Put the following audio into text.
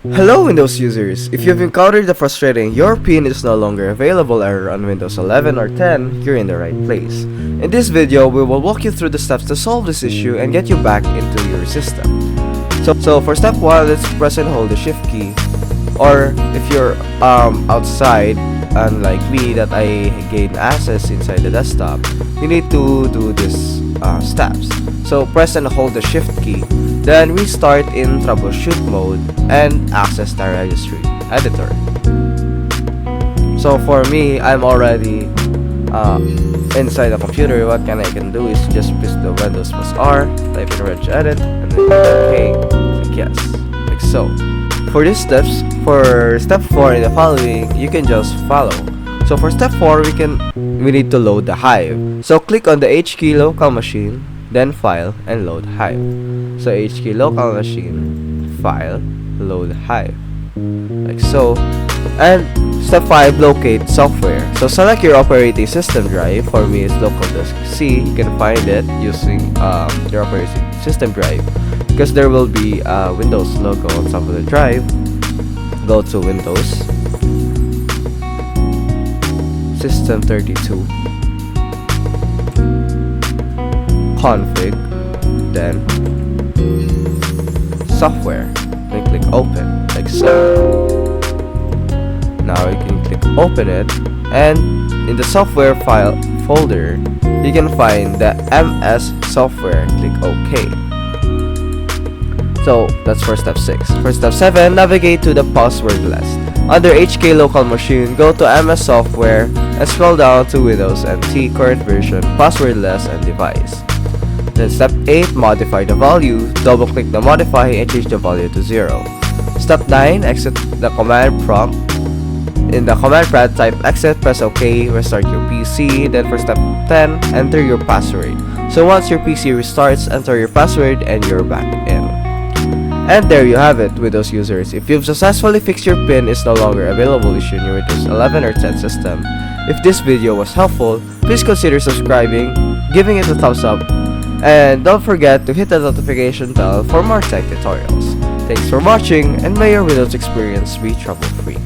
Hello Windows users! If you've encountered the frustrating "your pin is no longer available" error on Windows 11 or 10, you're in the right place. In this video, we will walk you through the steps to solve this issue and get you back into your system. So for step 1, let's press and hold the shift key. Or if you're outside, unlike me that I gain access inside the desktop, you need to do these steps. So press and hold the shift key, then restart in troubleshoot mode and access the registry editor. So for me, I'm already inside the computer. What I can do is just press the Windows plus R, type in regedit, and then click OK, click yes, like so. For these steps, for step 4 in the following, you can just follow. So for step 4, we need to load the Hive. So click on the H key local machine, then file and load Hive. So H key local machine, file, load Hive, like so. And step 5, locate software. So select your operating system drive. For me, it's local disk C. You can find it using your operating system drive, because there will be a Windows logo on top of the drive. Go to Windows, System 32, Config, then Software, then click Open, like so. Now you can click Open it, and in the software file folder, you can find the MS software. Click OK. So that's for step 6. For step 7, navigate to the password list. Under HK local machine, go to MS software and scroll down to Windows NT current version, password list, and device. Then step 8, modify the value. Double click the modify and change the value to 0. Step 9, exit the command prompt. In the command prompt, type exit, press OK, restart your PC. Then for step 10, enter your password. So once your PC restarts, enter your password and you're back in. And there you have it, Windows users. If you've successfully fixed your pin is no longer available issue in your Windows 11 or 10 system. If this video was helpful, please consider subscribing, giving it a thumbs up, and don't forget to hit the notification bell for more tech tutorials. Thanks for watching, and may your Windows experience be trouble-free.